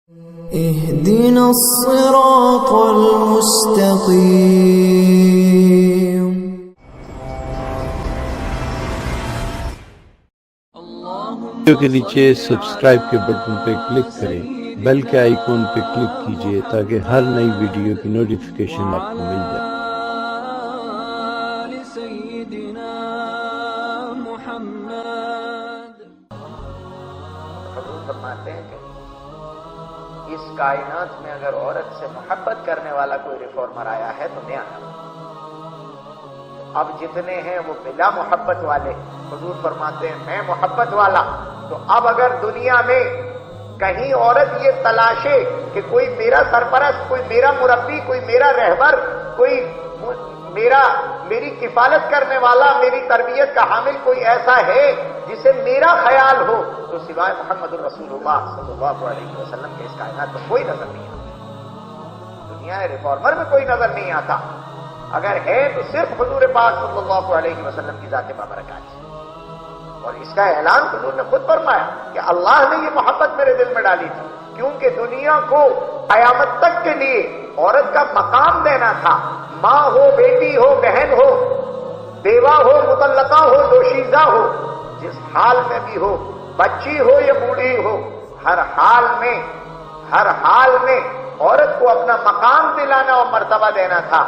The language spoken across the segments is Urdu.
اهدنا الصراط المستقيم ویڈیو کے نیچے سبسکرائب کے بٹن پہ کلک کریں، بیل کے آئیکن پہ کلک کیجئے تاکہ ہر نئی ویڈیو کی نوٹیفیکیشن آپ کو مل جائے۔ حضور فرماتے ہیں کہ اس کائنات میں اگر عورت سے محبت کرنے والا کوئی ریفارمر آیا ہے تو میں آیا ہوں۔ اب جتنے ہیں وہ بلا محبت والے، حضور فرماتے ہیں میں محبت والا۔ تو اب اگر دنیا میں کہیں عورت یہ تلاشے کہ کوئی میرا سرپرست، کوئی میرا مربی، کوئی میرا رہبر، کوئی میری کفالت کرنے والا، میری تربیت کا حامل کوئی ایسا ہے جسے میرا خیال ہو، تو سوائے محمد الرسول اللہ صلی اللہ علیہ وسلم کے اس کائنات میں کوئی نظر نہیں آتا۔ دنیا ریفارمر میں کوئی نظر نہیں آتا، اگر ہے تو صرف حضور پاک صلی اللہ علیہ وسلم کی ذات بابرکات ہے۔ اور اس کا اعلان حضور نے خود فرمایا کہ اللہ نے یہ محبت میرے دل میں ڈالی تھی، کیونکہ دنیا کو قیامت تک کے لیے عورت کا مقام دینا تھا۔ ماں ہو، بیٹی ہو، بہن ہو، بیوہ ہو، مطلقہ ہو، دوشیزہ ہو، جس حال میں بھی ہو، بچی ہو یا بوڑھی ہو، ہر حال میں عورت کو اپنا مقام دلانا اور مرتبہ دینا تھا۔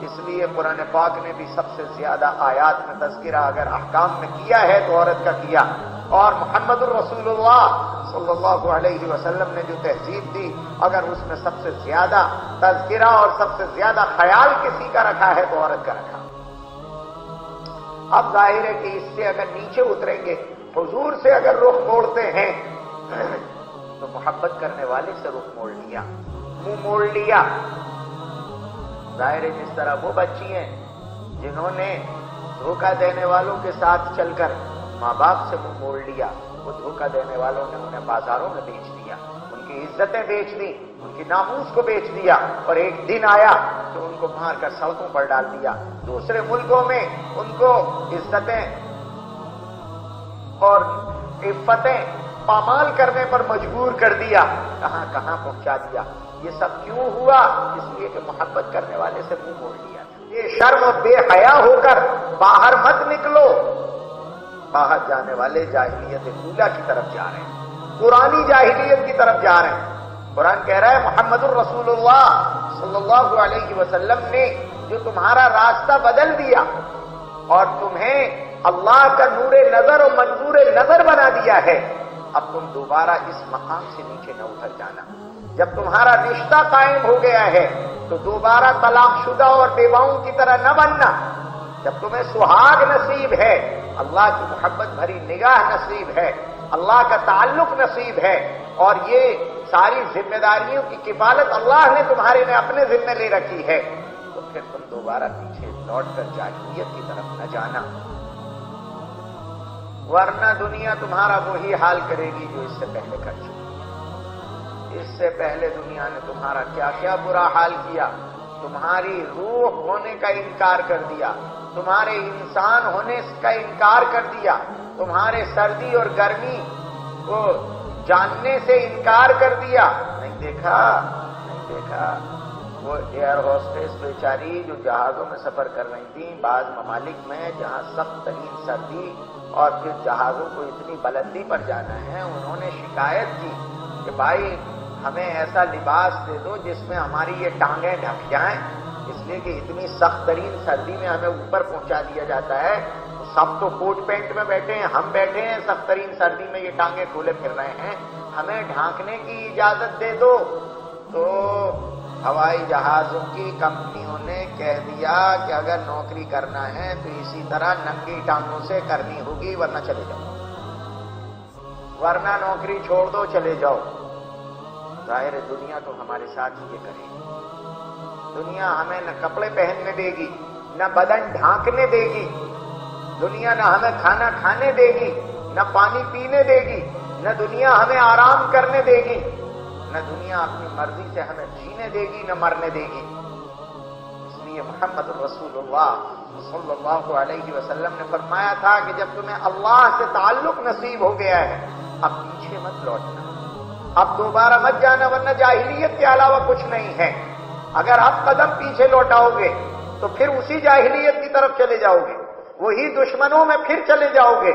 اس لیے قرآن پاک نے بھی سب سے زیادہ آیات میں تذکرہ اگر احکام میں کیا ہے تو عورت کا کیا، اور محمد الرسول اللہ صلی اللہ علیہ وسلم نے جو تہذیب دی، اگر اس میں سب سے زیادہ تذکرہ اور سب سے زیادہ خیال کسی کا رکھا ہے تو عورت کا رکھا۔ اب ظاہر ہے کہ اس سے اگر نیچے اتریں گے، حضور سے اگر رخ موڑتے ہیں تو محبت کرنے والے سے رخ موڑ لیا، منہ موڑ لیا۔ ظاہر ہے جس طرح وہ بچی ہیں جنہوں نے دھوکہ دینے والوں کے ساتھ چل کر ماں باپ سے منہ موڑ لیا، وہ دھوکہ دینے والوں نے انہیں بازاروں میں بیچ دیا، ان کی عزتیں بیچ دی، ان کی ناموس کو بیچ دیا، اور ایک دن آیا تو ان کو مار کر سڑکوں پر ڈال دیا، دوسرے ملکوں میں ان کو عزتیں اور عفتیں پامال کرنے پر مجبور کر دیا، کہاں کہاں پہنچا دیا۔ یہ سب کیوں ہوا؟ اس لیے کہ محبت کرنے والے سے منہ موڑ لیا تھا۔ یہ شرم بے حیا ہو کر باہر مت نکلو، باہر جانے والے جاہلیت اولیٰ کی طرف جا رہے ہیں، پرانی جاہلیت کی طرف جا رہے ہیں۔ قرآن کہہ رہا ہے محمد الرسول اللہ صلی اللہ علیہ وسلم نے جو تمہارا راستہ بدل دیا اور تمہیں اللہ کا نور نظر اور منظور نظر بنا دیا ہے، اب تم دوبارہ اس مقام سے نیچے نہ اتر جانا۔ جب تمہارا رشتہ قائم ہو گیا ہے تو دوبارہ طلاق شدہ اور بیواؤں کی طرح نہ بننا۔ جب تمہیں سہاگ نصیب ہے، اللہ کی محبت بھری نگاہ نصیب ہے، اللہ کا تعلق نصیب ہے، اور یہ ساری ذمہ داریوں کی کفالت اللہ نے تمہارے میں اپنے ذمہ لے رکھی ہے، تو پھر تم دوبارہ پیچھے لوٹ کر جاہلیت کی طرف نہ جانا، ورنہ دنیا تمہارا وہی حال کرے گی جو اس سے پہلے کر چکی۔ اس سے پہلے دنیا نے تمہارا کیا کیا برا حال کیا، تمہاری روح ہونے کا انکار کر دیا، تمہارے انسان ہونے کا انکار کر دیا، تمہارے سردی اور گرمی کو جاننے سے انکار کر دیا۔ نہیں دیکھا وہ ایئر ہوسٹس بیچاری جو جہازوں میں سفر کر رہی تھیں بعض ممالک میں جہاں سخت ترین سردی اور پھر جہازوں کو اتنی بلندی پر جانا ہے، انہوں نے شکایت کی کہ بھائی ہمیں ایسا لباس دے دو جس میں ہماری یہ ٹانگیں ڈھک جائیں، اس لیے کہ اتنی سخت ترین سردی میں ہمیں اوپر پہنچا دیا جاتا ہے، سب تو کوٹ پینٹ میں بیٹھے ہیں، ہم بیٹھے ہیں سخت ترین سردی میں، یہ ٹانگیں کھولے پھر رہے ہیں، ہمیں ڈھانکنے کی اجازت دے دو۔ تو ہوائی جہازوں کی کمپنیوں نے کہہ دیا کہ اگر نوکری کرنا ہے تو اسی طرح ننگی ٹانگوں سے کرنی ہوگی، ورنہ چلے جاؤ، ورنہ نوکری چھوڑ دو، چلے جاؤ۔ ظاہر دنیا تو ہمارے ساتھ یہ کرے گی، دنیا ہمیں نہ کپڑے پہننے دے گی، نہ بدن ڈھانکنے دے گی، دنیا نہ ہمیں کھانا کھانے دے گی، نہ پانی پینے دے گی، نہ دنیا ہمیں آرام کرنے دے گی، نہ دنیا اپنی مرضی سے ہمیں جینے دے گی، نہ مرنے دے گی۔ اس لیے محمد رسول اللہ صلی اللہ علیہ وسلم نے فرمایا تھا کہ جب تمہیں اللہ سے تعلق نصیب ہو گیا ہے اب پیچھے مت لوٹنا، اب دوبارہ مت جانا ورنہ جاہلیت کے علاوہ کچھ نہیں ہے. اگر آپ قدم پیچھے لوٹاؤ گے تو پھر اسی جاہلیت کی طرف چلے جاؤ گے, وہی دشمنوں میں پھر چلے جاؤ گے.